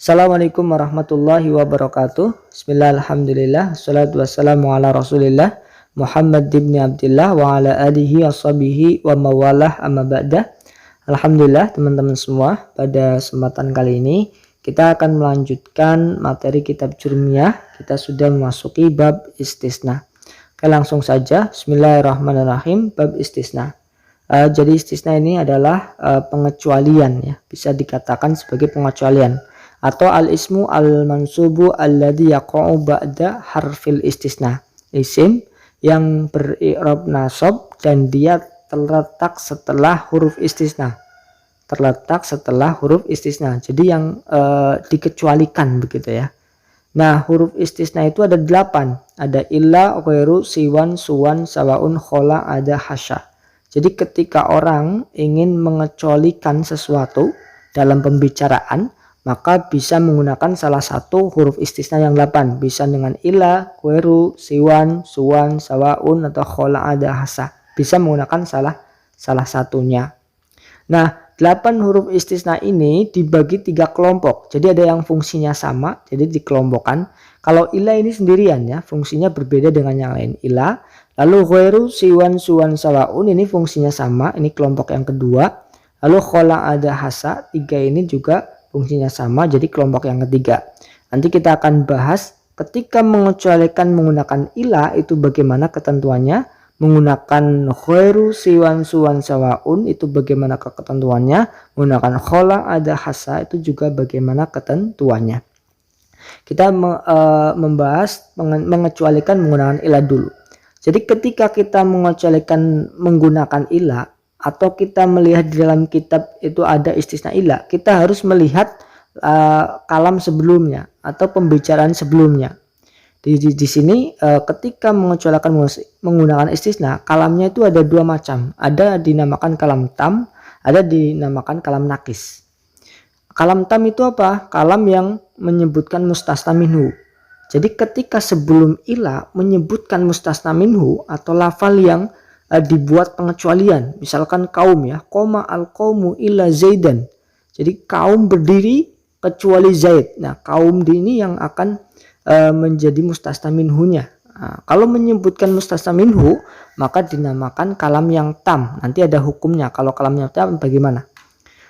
Assalamualaikum warahmatullahi wabarakatuh. Bismillah, alhamdulillah, salatu wassalamu ala rasulillah Muhammad ibn Abdillah wa ala alihi washabihi wa mawalah amma ba'dah. Alhamdulillah teman-teman semua, pada kesempatan kali ini kita akan melanjutkan materi kitab Jurmiyah. Kita sudah memasuki bab istisna. Oke, langsung saja. Bismillahirrahmanirrahim. Bab istisna. Jadi istisna ini adalah pengecualian, ya, bisa dikatakan sebagai pengecualian atau al-ismu al-mansubu alladhi yaqa'u ba'da harfil istisna. Isim yang beri'rab nasab dan dia terletak setelah huruf istisna. Jadi yang dikecualikan begitu ya. Nah, huruf istisna itu ada 8. Ada illa, ghairu, siwan, suwan, sawaun, khola, ada hasya. Jadi ketika orang ingin mengecualikan sesuatu dalam pembicaraan, maka bisa menggunakan salah satu huruf istisna yang 8. Bisa dengan ila, ghairu, siwan, suwan, sawaun, atau khola, ada hasa. Bisa menggunakan salah satunya. Nah, 8 huruf istisna ini dibagi 3 kelompok. Jadi ada yang fungsinya sama, jadi dikelompokkan. Kalau ila ini sendirian ya, fungsinya berbeda dengan yang lain. Ila, lalu ghairu, siwan, suwan, sawaun ini fungsinya sama, ini kelompok yang kedua. Lalu khola, ada hasa, 3 ini juga fungsinya sama, jadi kelompok yang ketiga. Nanti kita akan bahas ketika mengecualikan menggunakan ila itu bagaimana ketentuannya, menggunakan khairu, siwan, suwan, sawaun itu bagaimana ketentuannya, menggunakan khola, ada hasa itu juga bagaimana ketentuannya. Kita membahas mengecualikan menggunakan ila dulu. Jadi ketika kita mengecualikan menggunakan ila, atau kita melihat di dalam kitab itu ada istisna ila, kita harus melihat kalam sebelumnya atau pembicaraan sebelumnya. Di sini ketika mengecualikan menggunakan istisna, kalamnya itu ada 2 macam. Ada dinamakan kalam tam, ada dinamakan kalam nakis. Kalam tam itu apa? Kalam yang menyebutkan mustasna minhu. Jadi ketika sebelum ila menyebutkan mustasna minhu atau lafal yang dibuat pengecualian, misalkan kaum ya, koma al-qaumu illa zaidan. Jadi kaum berdiri kecuali Zaid. Nah, kaum ini yang akan menjadi mustasna minhunya. Nah, kalau menyebutkan mustasna minhu maka dinamakan kalam yang tam. Nanti ada hukumnya kalau kalamnya tam bagaimana.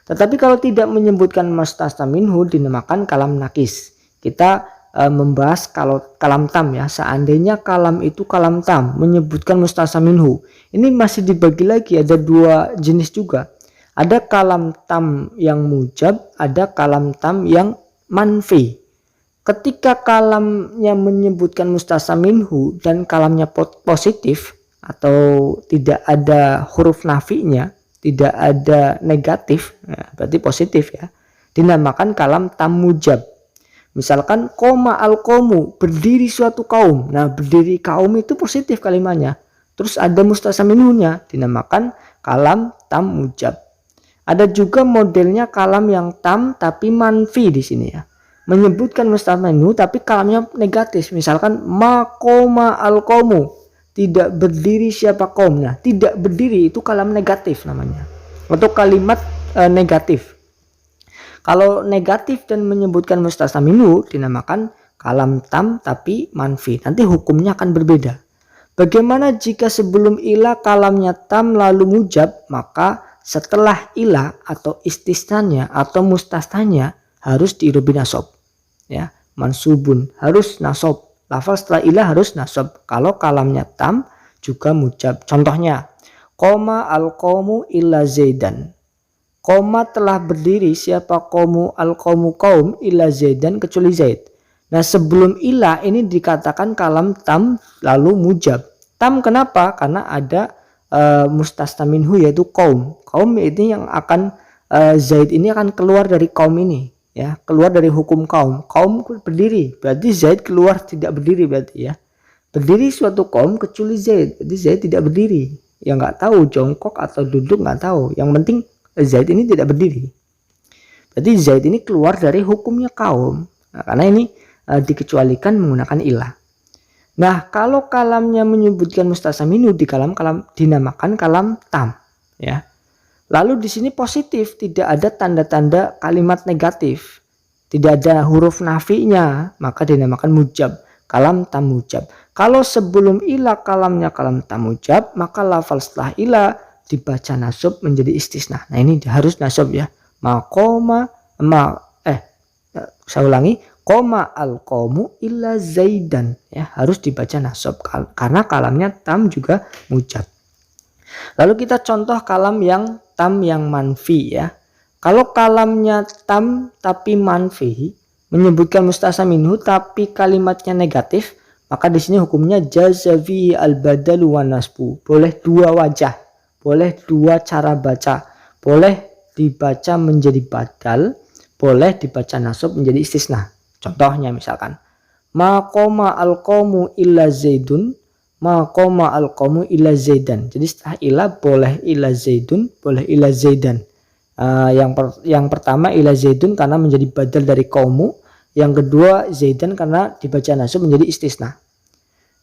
Tetapi kalau tidak menyebutkan mustasna minhu dinamakan kalam nakis. Kita membahas kalau kalam tam ya, seandainya kalam itu kalam tam menyebutkan mustasna minhu, ini masih dibagi lagi, ada 2 jenis juga. Ada kalam tam yang mujab, ada kalam tam yang manfi. Ketika kalamnya menyebutkan mustasna minhu dan kalamnya positif atau tidak ada huruf nafinya, tidak ada negatif, ya, berarti positif ya, dinamakan kalam tam mujab. Misalkan koma al-qaumu, berdiri suatu kaum. Nah, berdiri kaum itu positif kalimatnya. Terus ada mustasna minhunya, dinamakan kalam tam mujab. Ada juga modelnya kalam yang tam tapi manfi di sini ya. Menyebutkan mustasna minhu tapi kalamnya negatif. Misalkan ma koma al-qaumu, tidak berdiri siapa kaum. Nah, tidak berdiri itu kalam negatif namanya. Atau kalimat negatif. Kalau negatif dan menyebutkan mustasna minhu dinamakan kalam tam tapi manfi. Nanti hukumnya akan berbeda. Bagaimana jika sebelum ila kalamnya tam lalu mujab, maka setelah ila atau istisnanya atau mustasnanya harus diirobi nasab. Ya, mansubun harus nasab. Lafal setelah ila harus nasab. Kalau kalamnya tam juga mujab. Contohnya, qoma al-qaumu illa zaidan. Koma telah berdiri siapa qaumu al-qaumu kaum illa zaidan kecuali Zaid. Nah, sebelum ila ini dikatakan kalam tam lalu mujab. Tam kenapa? Karena ada mustasna minhu yaitu kaum. Kaum ini yang akan Zaid ini akan keluar dari kaum ini ya, keluar dari hukum kaum. Kaum berdiri, berarti Zaid keluar tidak berdiri berarti ya. Berdiri suatu kaum kecuali Zaid. Jadi Zaid tidak berdiri. Ya nggak tahu jongkok atau duduk nggak tahu. Yang penting Zaid ini tidak berdiri. Berarti Zaid ini keluar dari hukumnya kaum. Nah, karena ini dikecualikan menggunakan ilah. Nah, kalau kalamnya menyebutkan mustasna minhu di kalam dinamakan kalam tam, ya. Lalu di sini positif, tidak ada tanda-tanda kalimat negatif. tidak ada huruf nafinya, maka dinamakan mujab, kalam tam mujab. Kalau sebelum ila kalamnya kalam tam mujab, maka lafal setelah ila dibaca nasab menjadi istisna. Nah ini harus nasab ya. Saya ulangi, koma al-qomu illa zaidan, ya harus dibaca nasab karena kalamnya tam juga mujab. Lalu kita contoh kalam yang tam yang manfi ya. Kalau kalamnya tam tapi manfi, menyebutkan mustasna minhu tapi kalimatnya negatif, maka di sini hukumnya jazavi al-badalu wa nasbu. Boleh dua wajah, boleh dua cara baca, boleh dibaca menjadi badal, boleh dibaca nasab menjadi istisna. Contohnya misalkan maqoma al-qawmu illa zaidun, maqoma al-qawmu illa zaidan. Jadi setelah ila boleh illa zaidun, boleh illa zaidan. Yang pertama illa zaidun karena menjadi badal dari qawmu, yang kedua zaidan karena dibaca nasab menjadi istisna.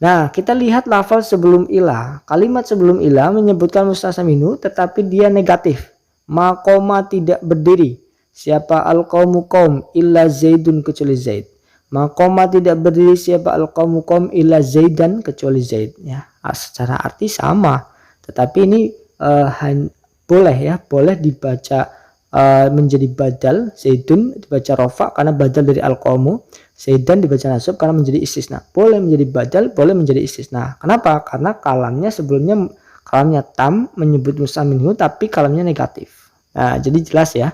Nah kita lihat lafal sebelum ila, kalimat sebelum ila menyebutkan mustasna minhu tetapi dia negatif. Maqoma tidak berdiri. Siapa al-qawmu qaum illa zaidun kecuali zaid. Maqoma tidak berdiri siapa al-qawmu qaum illa zaidan kecuali zaid. Ya, secara arti sama. Tetapi ini boleh ya, boleh dibaca menjadi badal, zaidun dibaca rofa karena badal dari al-qawmu, zaidan dibaca nasab karena menjadi istisna. Boleh menjadi badal, boleh menjadi istisna. Kenapa? Karena kalamnya sebelumnya kalamnya tam menyebut mustasna minhu tapi kalamnya negatif. Nah, jadi jelas ya.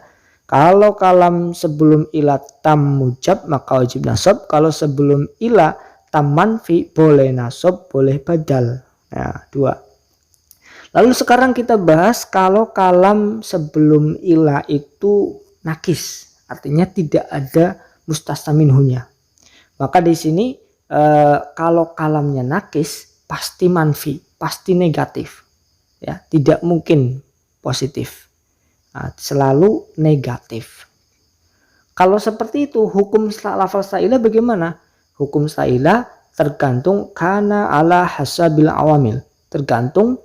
Kalau kalam sebelum ila tam mujab maka wajib nasab. Kalau sebelum ila tam manfi boleh nasab, boleh badal. Nah, dua. Lalu sekarang kita bahas kalau kalam sebelum ila itu nakis, artinya tidak ada mustasna minhunya. Maka di sini kalau kalamnya nakis pasti manfi, pasti negatif. Ya, tidak mungkin positif. Selalu negatif. Kalau seperti itu hukum lafal sa'ilah bagaimana? Hukum sa'ilah tergantung kana ala hasabil awamil, tergantung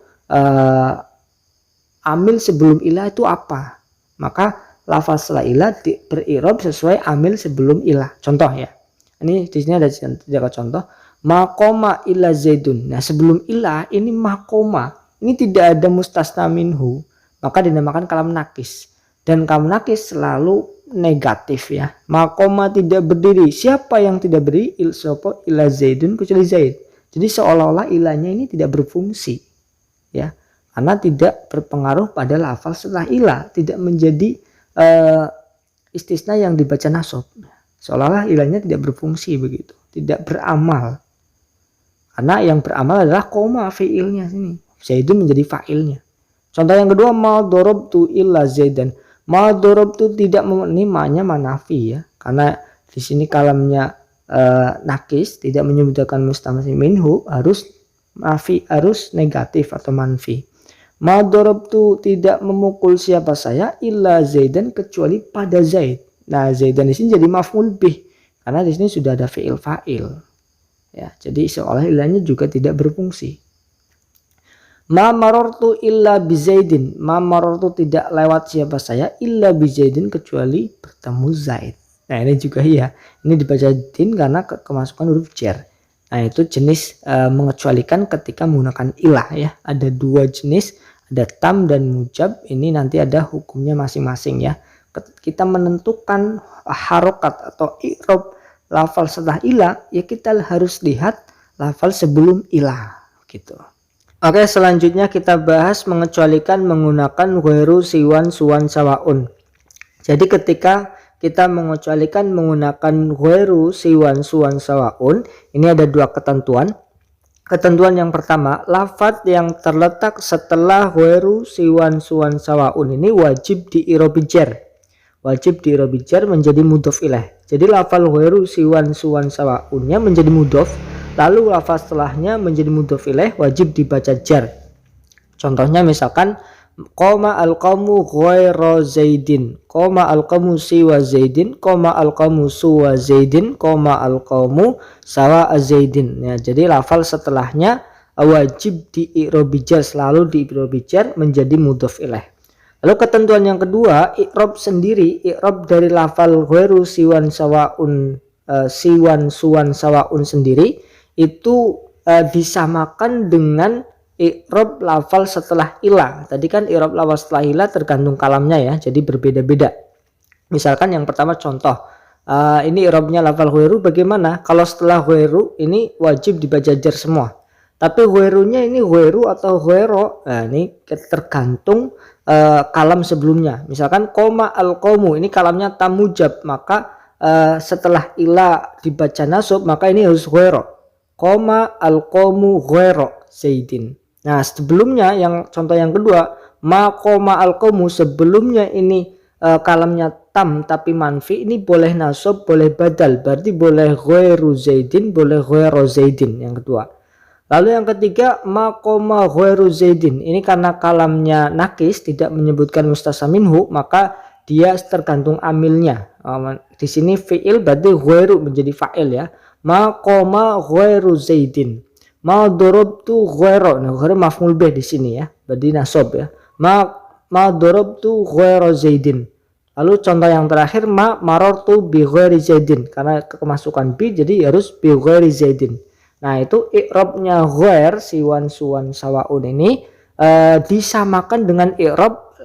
amil sebelum ilah itu apa, maka lafal sa'ilah berirob sesuai amil sebelum ilah. Contoh ya, ini di sini ada contoh maqoma illa zaidun. Nah sebelum ilah ini maqoma, ini tidak ada mustasna minhu, maka dinamakan kalam nakis. Dan kalam nakis selalu negatif ya. Maqoma tidak berdiri. Siapa yang tidak berdiri? Illa zaidun kecuali zaid. Jadi seolah-olah ilahnya ini tidak berfungsi ya. Karena tidak berpengaruh pada lafal setelah ilah, tidak menjadi istisna yang dibaca nasab. Seolah-olah ilahnya tidak berfungsi begitu, tidak beramal. Karena yang beramal adalah koma fiilnya sini. Zaidun menjadi fa'ilnya. Contoh yang kedua, ma dorobtu illa zaidan. Ma dorobtu tidak ini ma-nya manafi ya. Karena di sini kalamnya nakis, tidak menyebutkan mustasna minhu, harus nafi, harus negatif atau manfi. Ma dorobtu tidak memukul siapa saya illa zaidan kecuali pada zaid. Nah, zaidan di sini jadi maf'ul bih karena di sini sudah ada fi'il fa'il. Ya, jadi seolah ilahnya juga tidak berfungsi. Ma marortu illa bizaidin. Ma marortu tidak lewat siapa saya illa bizaidin kecuali bertemu zaid. Nah ini juga iya. Ini dibaca din karena kemasukan huruf jar. Nah itu jenis mengecualikan ketika menggunakan ilah ya. Ada dua jenis. Ada tam dan mujab. Ini nanti ada hukumnya masing-masing ya. Kita menentukan harokat atau i'rob lafal setelah ilah. Ya kita harus lihat lafal sebelum ilah gitu. Oke, selanjutnya kita bahas mengecualikan menggunakan ghairu siwan suwan sawaun. Jadi ketika kita mengecualikan menggunakan ghairu siwan suwan sawaun, ini ada dua ketentuan. Ketentuan yang pertama, lafadz yang terletak setelah ghairu siwan suwan sawaun ini wajib di-i'robi jar. Wajib di-i'robi jar menjadi mudhof ilaih. Jadi lafal ghairu siwan suwan sawaunnya menjadi mudhof. Lalu lafaz setelahnya menjadi mudhof ilaih wajib dibaca jar. Contohnya misalkan qoma al-qawmu ghairu zaidin, qoma al-qawmu siwa zaidin, qoma al-qawmu suwa zaidin, qoma al-qawmu sawa zaidin. Ya, jadi lafal setelahnya wajib di-i'robi jar, selalu di-i'robi jar menjadi mudhof ilaih. Lalu ketentuan yang kedua, i'rab sendiri, i'rab dari lafal ghairu siwan sawaun, siwan suwan sawaun sendiri itu disamakan dengan i'rab lafal setelah ila. Tadi kan i'rab lafal setelah ila tergantung kalamnya ya, jadi berbeda-beda. Misalkan yang pertama contoh, ini i'rabnya lafal ghairu bagaimana? Kalau setelah ghairu ini wajib dibaca jar semua. Tapi ghairunya ini ghairu atau ghairo, nah ini tergantung kalam sebelumnya. Misalkan koma al-qaumu, ini kalamnya tamujab, maka setelah ila dibaca nasab maka ini harus ghairo. Koma al-qaumu ghairo zaidin. Nah sebelumnya yang contoh yang kedua, ma koma al-qaumu, sebelumnya ini kalamnya tam tapi manfi, ini boleh nasab boleh badal, berarti boleh ghairu zaidin boleh ghairo zaidin yang kedua. Lalu yang ketiga, maqoma ghairu zaidin. Ini karena kalamnya nakis tidak menyebutkan mustasa minhu, maka dia tergantung amilnya. Di sini fi'il berarti ghairu menjadi fa'il ya. Maqoma ghairu zaidin. Ma darabtu ghairu. Nah, ghairu maf'ul bih di sini ya. Berarti nasab ya. Ma darabtu ghairu zaidin. Lalu contoh yang terakhir, ma marartu bi ghairi zaidin. Karena kemasukan bi jadi harus bi ghairi zaidin. Nah itu i'rabnya ghair siwan suwan sawaun ini disamakan dengan i'rab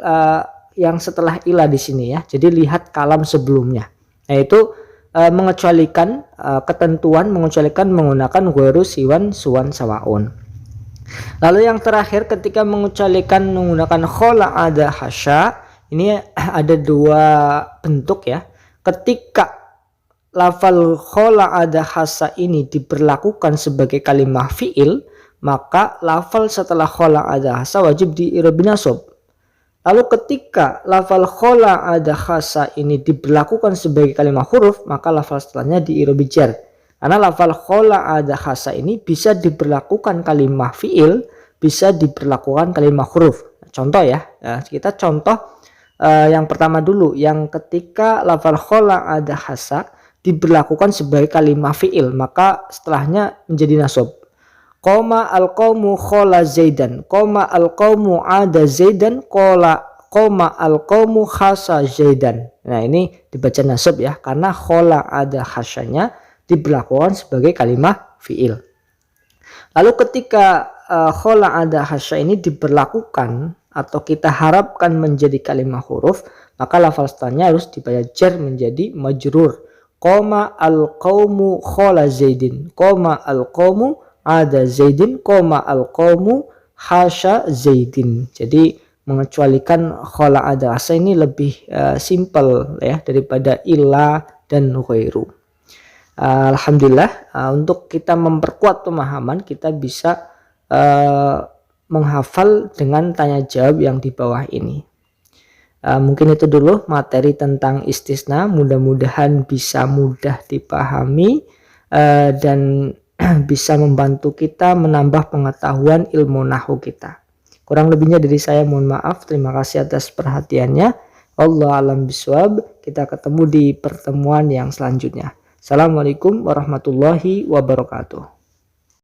yang setelah ila di sini ya. Jadi lihat kalam sebelumnya. Nah itu mengecualikan ketentuan mengecualikan menggunakan ghairu siwan suwan sawaun. Lalu yang terakhir ketika mengecualikan menggunakan khola ada hasya, ini ada dua bentuk ya. Ketika lafal khola ada hasa ini diberlakukan sebagai kalimah fi'il, maka lafal setelah khola ada hasa wajib di-i'rab nasab. Lalu ketika lafal khola ada hasa ini diberlakukan sebagai kalimah huruf, maka lafal setelahnya di-i'rab jar. Karena lafal khola ada hasa ini bisa diberlakukan kalimah fi'il, bisa diberlakukan kalimah huruf. Contoh ya, kita contoh yang pertama dulu, yang ketika lafal khola ada hasa diberlakukan sebagai kalimah fi'il, maka setelahnya menjadi nasab. Qoma al-qaumu khola zaidan, qoma al-qaumu ada zaidan, qoma al-qaumu khasa zaidan. Nah ini dibaca nasab ya, karena khola ada khasanya diberlakukan sebagai kalimah fi'il. Lalu ketika khola ada khasa ini diberlakukan atau kita harapkan menjadi kalimah huruf, maka lafal setelahnya harus dibaca jar menjadi majrur. Qoma al-qaumu khola zaidin, qoma al-qaumu ada zaidin, qoma al-qaumu hasya zaidin. Jadi mengecualikan khola ada hasa ini lebih simple ya daripada illa dan ghairu. Alhamdulillah untuk kita memperkuat pemahaman kita bisa menghafal dengan tanya jawab yang di bawah ini. Mungkin itu dulu materi tentang istisna, mudah-mudahan bisa mudah dipahami dan bisa membantu kita menambah pengetahuan ilmu nahwu kita. Kurang lebihnya dari saya mohon maaf, terima kasih atas perhatiannya. Wallahu a'lam bishawab. Kita ketemu di pertemuan yang selanjutnya. Assalamualaikum warahmatullahi wabarakatuh.